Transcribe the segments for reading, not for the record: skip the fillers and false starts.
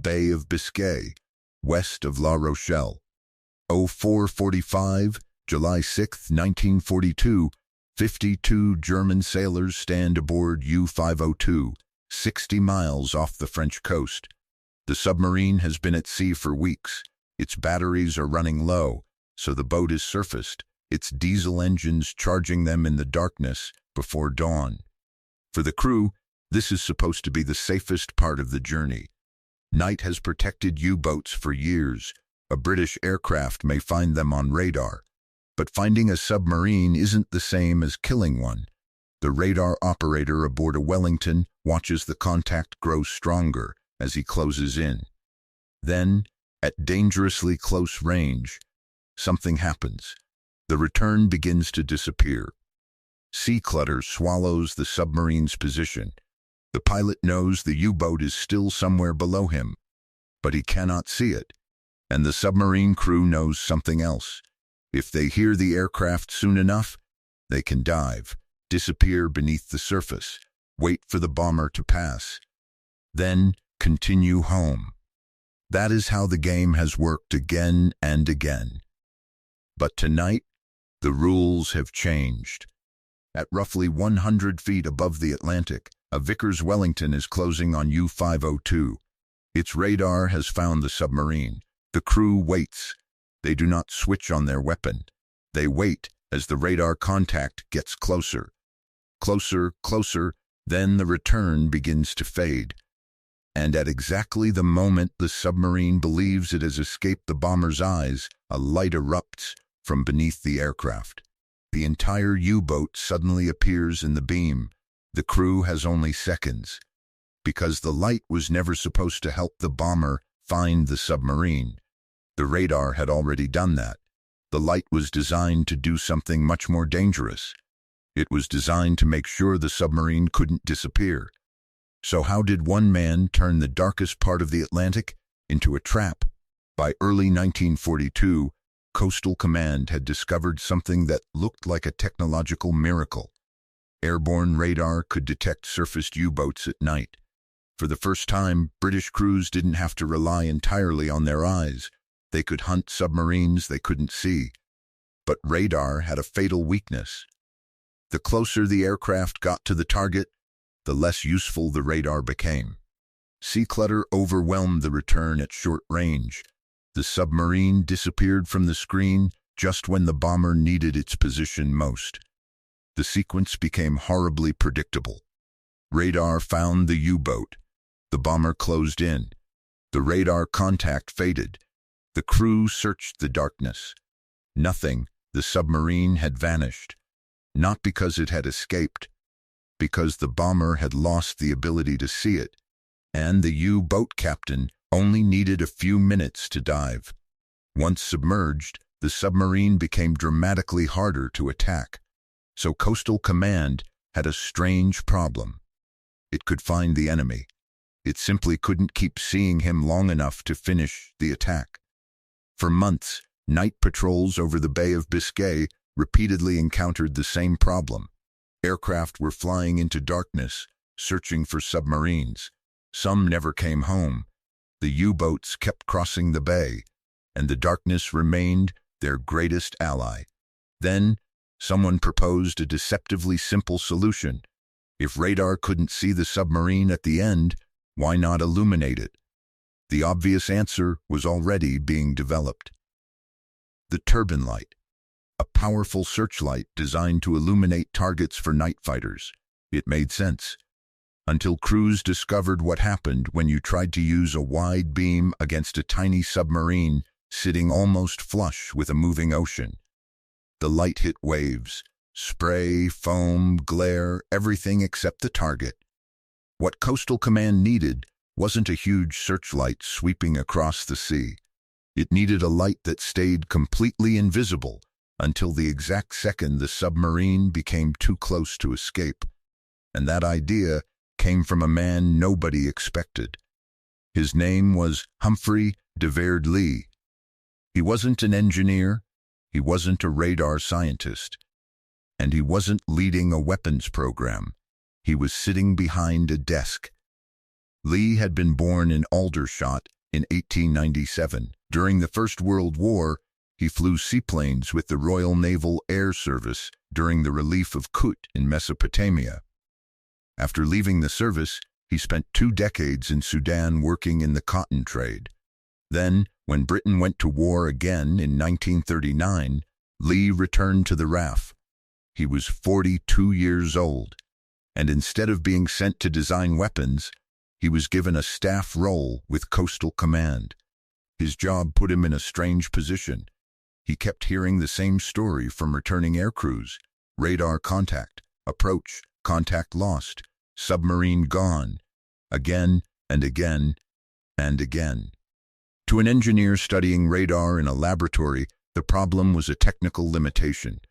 Bay of Biscay, west of La Rochelle. 04:45, July 6, 1942, 52 German sailors stand aboard U-502, 60 miles off the French coast. The submarine has been at sea for weeks. Its batteries are running low, so the boat is surfaced, its diesel engines charging them in the darkness before dawn. For the crew, this is supposed to be the safest part of the journey. Night has protected U-boats for years. A British aircraft may find them on radar. But finding a submarine isn't the same as killing one. The radar operator aboard a Wellington watches the contact grow stronger as he closes in. Then, at dangerously close range, something happens. The return begins to disappear. Sea clutter swallows the submarine's position. The pilot knows the U-boat is still somewhere below him, but he cannot see it. And the submarine crew knows something else. If they hear the aircraft soon enough, they can dive, disappear beneath the surface, wait for the bomber to pass, then continue home. That is how the game has worked again and again. But tonight, the rules have changed. At roughly 100 feet above the Atlantic, a Vickers Wellington is closing on U-502. Its radar has found the submarine. The crew waits. They do not switch on their weapon. They wait as the radar contact gets closer. Closer, closer, then the return begins to fade. And at exactly the moment the submarine believes it has escaped the bomber's eyes, a light erupts from beneath the aircraft. The entire U-boat suddenly appears in the beam. The crew has only seconds. Because the light was never supposed to help the bomber find the submarine. The radar had already done that. The light was designed to do something much more dangerous. It was designed to make sure the submarine couldn't disappear. So how did one man turn the darkest part of the Atlantic into a trap? By early 1942, Coastal Command had discovered something that looked like a technological miracle. Airborne radar could detect surfaced U-boats at night. For the first time, British crews didn't have to rely entirely on their eyes. They could hunt submarines they couldn't see. But radar had a fatal weakness. The closer the aircraft got to the target, the less useful the radar became. Sea clutter overwhelmed the return at short range. The submarine disappeared from the screen just when the bomber needed its position most. The sequence became horribly predictable. Radar found the U-boat. The bomber closed in. The radar contact faded. The crew searched the darkness. Nothing. The submarine had vanished. Not because it had escaped, because the bomber had lost the ability to see it, and the U-boat captain only needed a few minutes to dive. Once submerged, the submarine became dramatically harder to attack. So Coastal Command had a strange problem. It could find the enemy. It simply couldn't keep seeing him long enough to finish the attack. For months, night patrols over the Bay of Biscay repeatedly encountered the same problem. Aircraft were flying into darkness, searching for submarines. Some never came home. The U-boats kept crossing the bay, and the darkness remained their greatest ally. Then, someone proposed a deceptively simple solution. If radar couldn't see the submarine at the end, why not illuminate it? The obvious answer was already being developed. The turbine light, a powerful searchlight designed to illuminate targets for night fighters. It made sense, until crews discovered what happened when you tried to use a wide beam against a tiny submarine sitting almost flush with a moving ocean. The light hit waves, spray, foam, glare, everything except the target. What Coastal Command needed wasn't a huge searchlight sweeping across the sea. It needed a light that stayed completely invisible until the exact second the submarine became too close to escape. And that idea came from a man nobody expected. His name was Humphrey de Verd Leigh. He wasn't an engineer, he wasn't a radar scientist, and he wasn't leading a weapons program. He was sitting behind a desk. Leigh had been born in Aldershot in 1897. During the First World War, he flew seaplanes with the Royal Naval Air Service during the relief of Kut in Mesopotamia. After leaving the service, he spent 2 decades in Sudan working in the cotton trade. Then, when Britain went to war again in 1939, Leigh returned to the RAF. He was 42 years old, and instead of being sent to design weapons, he was given a staff role with Coastal Command. His job put him in a strange position. He kept hearing the same story from returning aircrews: radar contact, approach, contact lost, submarine gone, again and again and again. To an engineer studying radar in a laboratory, the problem was a technical limitation.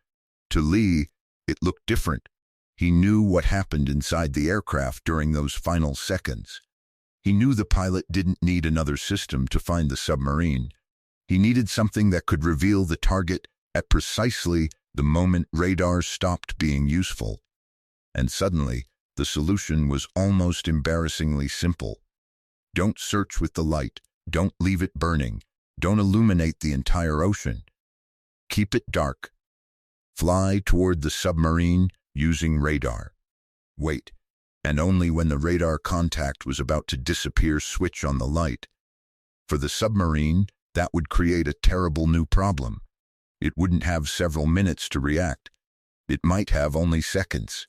To Leigh, it looked different. He knew what happened inside the aircraft during those final seconds. He knew the pilot didn't need another system to find the submarine. He needed something that could reveal the target at precisely the moment radar stopped being useful. And suddenly, the solution was almost embarrassingly simple. Don't search with the light. Don't leave it burning. Don't illuminate the entire ocean. Keep it dark. Fly toward the submarine using radar. Wait, and only when the radar contact was about to disappear, switch on the light. For the submarine, that would create a terrible new problem. It wouldn't have several minutes to react. It might have only seconds.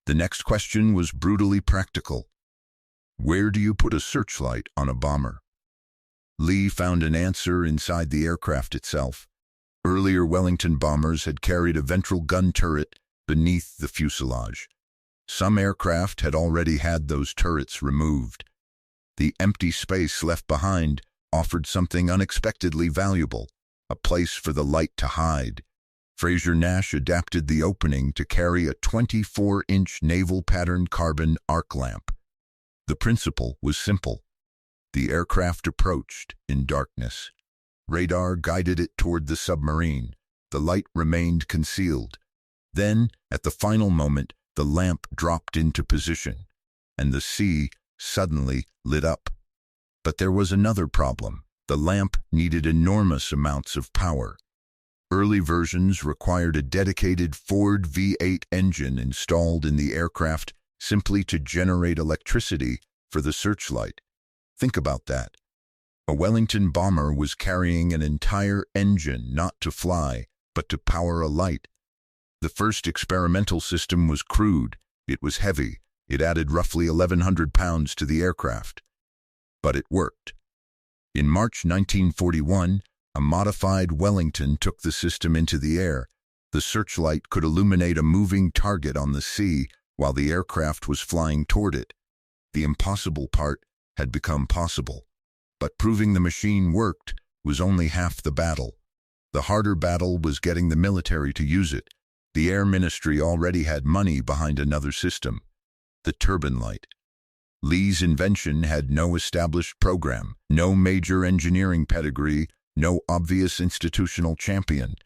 The next question was brutally practical. Where do you put a searchlight on a bomber? Leigh found an answer inside the aircraft itself. Earlier Wellington bombers had carried a ventral gun turret beneath the fuselage. Some aircraft had already had those turrets removed. The empty space left behind offered something unexpectedly valuable, a place for the light to hide. Fraser-Nash adapted the opening to carry a 24-inch naval-pattern carbon arc lamp. The principle was simple. The aircraft approached in darkness. Radar guided it toward the submarine. The light remained concealed. Then, at the final moment, the lamp dropped into position, and the sea suddenly lit up. But there was another problem. The lamp needed enormous amounts of power. Early versions required a dedicated Ford V8 engine installed in the aircraft simply to generate electricity for the searchlight. Think about that. A Wellington bomber was carrying an entire engine not to fly, but to power a light. The first experimental system was crude. It was heavy. It added roughly 1,100 pounds to the aircraft. But it worked. In March 1941, a modified Wellington took the system into the air. The searchlight could illuminate a moving target on the sea while the aircraft was flying toward it. The impossible part had become possible. But proving the machine worked was only half the battle. The harder battle was getting the military to use it. The Air Ministry already had money behind another system, the turbine light. Leigh's invention had no established program, no major engineering pedigree, no obvious institutional champion.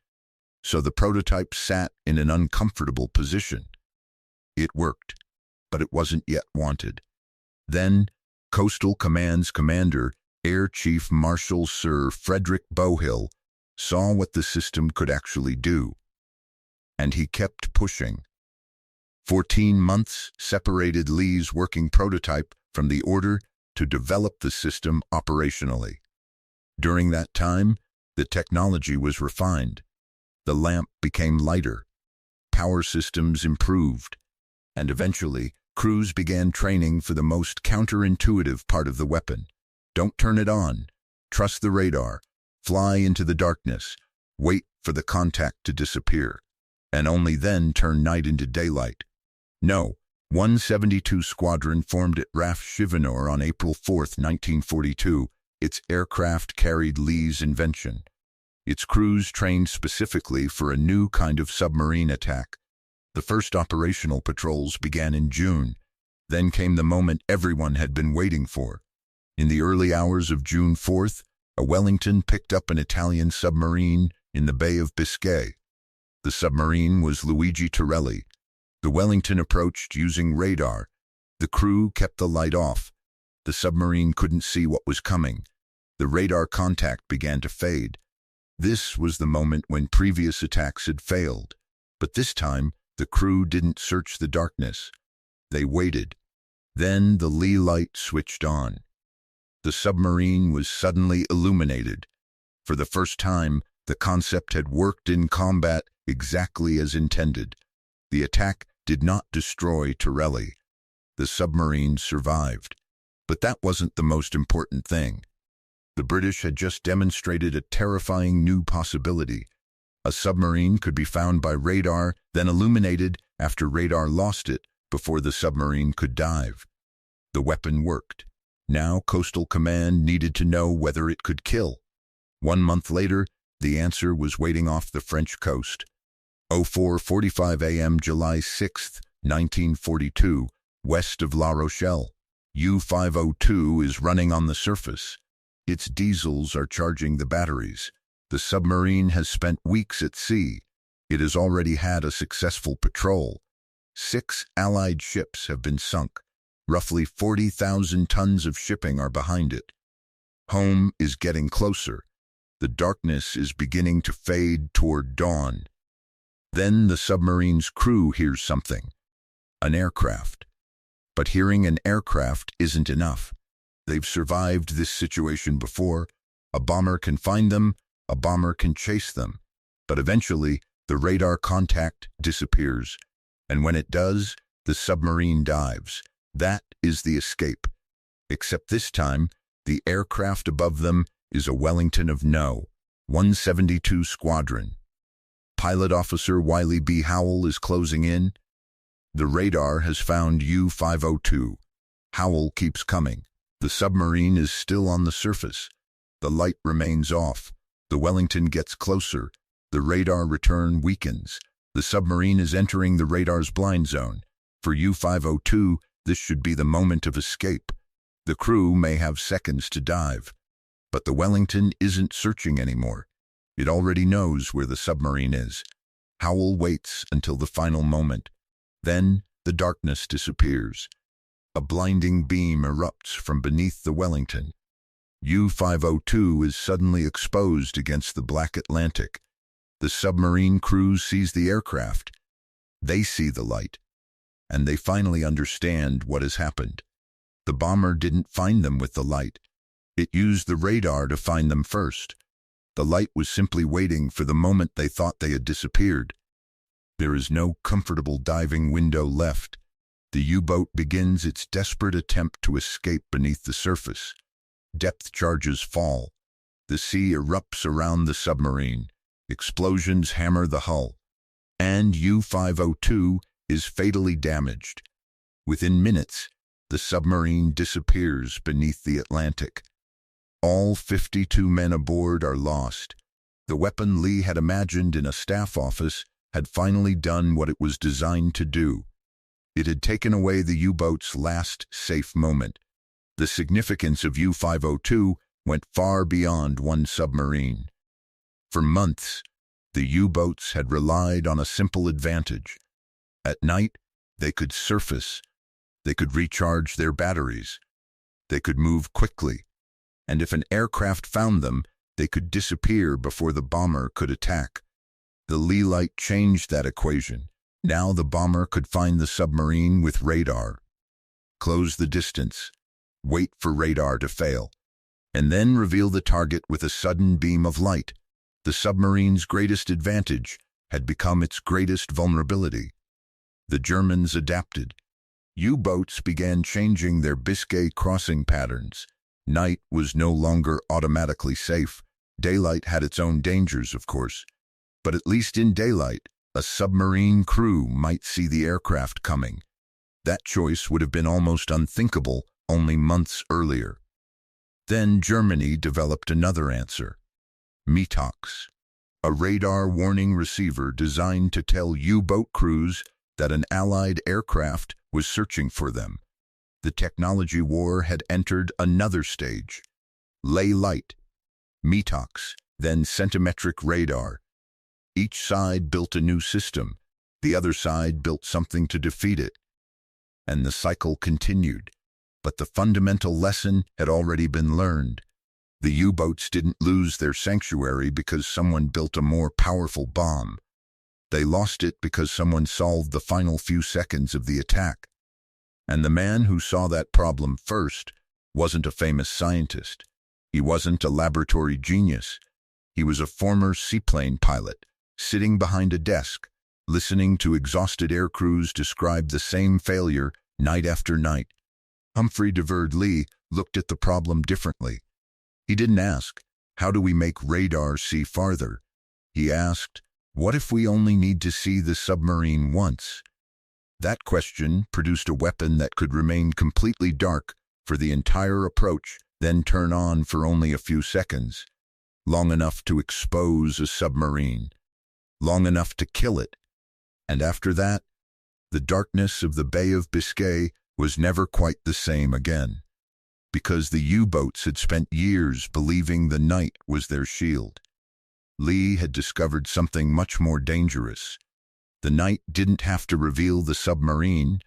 So the prototype sat in an uncomfortable position. It worked, but it wasn't yet wanted. Then, Coastal Command's commander, Air Chief Marshal Sir Frederick Bowhill, saw what the system could actually do. And he kept pushing. 14 months separated Leigh's working prototype from the order to develop the system operationally. During that time, the technology was refined. The lamp became lighter. Power systems improved. And eventually, crews began training for the most counterintuitive part of the weapon. Don't turn it on. Trust the radar. Fly into the darkness. Wait for the contact to disappear. And only then turn night into daylight. No, 172 Squadron formed at RAF Chivanor on April 4, 1942. Its aircraft carried Leigh's invention. Its crews trained specifically for a new kind of submarine attack. The first operational patrols began in June. Then came the moment everyone had been waiting for. In the early hours of June 4th, a Wellington picked up an Italian submarine in the Bay of Biscay. The submarine was Luigi Torelli. The Wellington approached using radar. The crew kept the light off. The submarine couldn't see what was coming. The radar contact began to fade. This was the moment when previous attacks had failed. But this time, the crew didn't search the darkness. They waited. Then the Leigh Light switched on. The submarine was suddenly illuminated. For the first time, the concept had worked in combat exactly as intended. The attack did not destroy Torelli. The submarine survived. But that wasn't the most important thing. The British had just demonstrated a terrifying new possibility. A submarine could be found by radar, then illuminated after radar lost it before the submarine could dive. The weapon worked. Now Coastal Command needed to know whether it could kill. 1 month later, the answer was waiting off the French coast. 04:45 a.m. July 6, 1942, west of La Rochelle. U-502 is running on the surface. Its diesels are charging the batteries. The submarine has spent weeks at sea. It has already had a successful patrol. 6 Allied ships have been sunk. Roughly 40,000 tons of shipping are behind it. Home is getting closer. The darkness is beginning to fade toward dawn. Then the submarine's crew hears something. An aircraft. But hearing an aircraft isn't enough. They've survived this situation before. A bomber can find them, a bomber can chase them. But eventually, the radar contact disappears. And when it does, the submarine dives. That is the escape. Except this time, the aircraft above them is a Wellington of No. 172 Squadron. Pilot Officer Wiley B. Howell is closing in. The radar has found U-502. Howell keeps coming. The submarine is still on the surface. The light remains off. The Wellington gets closer. The radar return weakens. The submarine is entering the radar's blind zone. For U-502, this should be the moment of escape. The crew may have seconds to dive. But the Wellington isn't searching anymore. It already knows where the submarine is. Howell waits until the final moment. Then the darkness disappears. A blinding beam erupts from beneath the Wellington. U-502 is suddenly exposed against the black Atlantic. The submarine crew sees the aircraft. They see the light. And they finally understand what has happened. The bomber didn't find them with the light. It used the radar to find them first. The light was simply waiting for the moment they thought they had disappeared. There is no comfortable diving window left. The U-boat begins its desperate attempt to escape beneath the surface. Depth charges fall. The sea erupts around the submarine. Explosions hammer the hull. And U-502 is fatally damaged. Within minutes, the submarine disappears beneath the Atlantic. All 52 men aboard are lost. The weapon Leigh had imagined in a staff office had finally done what it was designed to do. It had taken away the U-boat's last safe moment. The significance of U-502 went far beyond one submarine. For months, the U-boats had relied on a simple advantage. At night, they could surface. They could recharge their batteries. They could move quickly. And if an aircraft found them, they could disappear before the bomber could attack. The Leigh Light changed that equation. Now the bomber could find the submarine with radar. Close the distance. Wait for radar to fail. And then reveal the target with a sudden beam of light. The submarine's greatest advantage had become its greatest vulnerability. The Germans adapted. U-boats began changing their Biscay crossing patterns. Night was no longer automatically safe. Daylight had its own dangers, of course. But at least in daylight, a submarine crew might see the aircraft coming. That choice would have been almost unthinkable only months earlier. Then Germany developed another answer. Metox, a radar warning receiver designed to tell U-boat crews that an Allied aircraft was searching for them. The technology war had entered another stage. Leigh Light, Metox, then centimetric radar. Each side built a new system. The other side built something to defeat it. And the cycle continued. But the fundamental lesson had already been learned. The U-boats didn't lose their sanctuary because someone built a more powerful bomb. They lost it because someone solved the final few seconds of the attack. And the man who saw that problem first wasn't a famous scientist. He wasn't a laboratory genius. He was a former seaplane pilot, sitting behind a desk, listening to exhausted air crews describe the same failure night after night. Humphrey de Verd Leigh looked at the problem differently. He didn't ask, how do we make radar see farther? He asked, what if we only need to see the submarine once? That question produced a weapon that could remain completely dark for the entire approach, then turn on for only a few seconds, long enough to expose a submarine, long enough to kill it. And after that, the darkness of the Bay of Biscay was never quite the same again, because the U-boats had spent years believing the night was their shield. Leigh had discovered something much more dangerous. The night didn't have to reveal the submarine.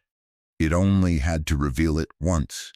It only had to reveal it once.